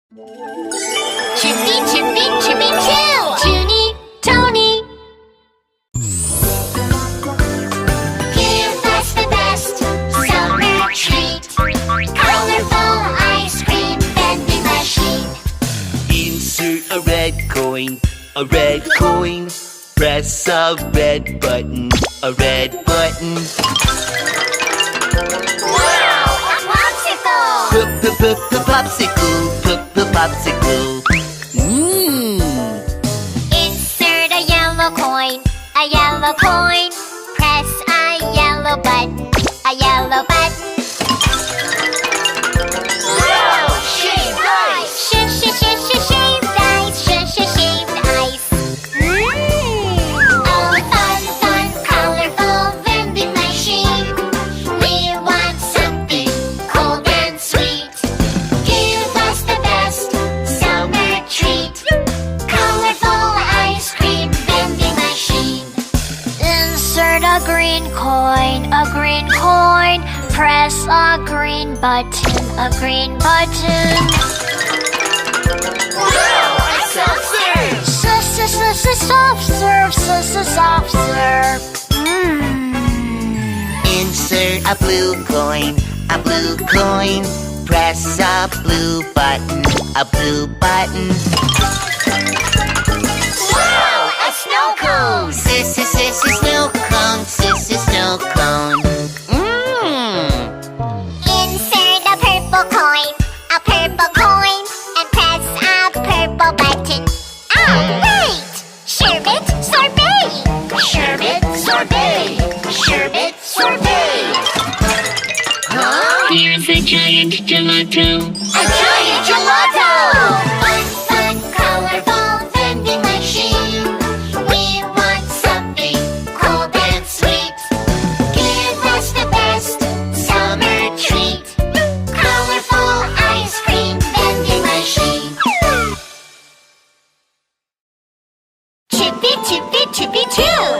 Chippy, chippy, chippy, chill! Junytony! Give us the best summer treat. Colorful ice cream vending machine. Insert a red coin. Press a red button. Wow! A popsicle! Popsicle. Insert a yellow coin. Press a yellow button. Wow! Shaved ice! Shaved ice! Oh, fun, colorful vending machine. We want something cold and sweet. Give us the best summer treat. Colorful ice cream vending machine. Insert a green coin. Press a green button. Wow! A soft serve! Insert a blue coin. Press a blue button. Wow! A snow cone! Snow cone. Insert a purple coin, and press a purple button. Oh, right! Sherbet sorbet! Huh? Here's a giant gelato. A giant gelato! Fun, colorful vending machine. We want something cold and sweet. Give us the best summer treat. Colorful ice cream vending machine. Chippy, chippy, chippy, chill!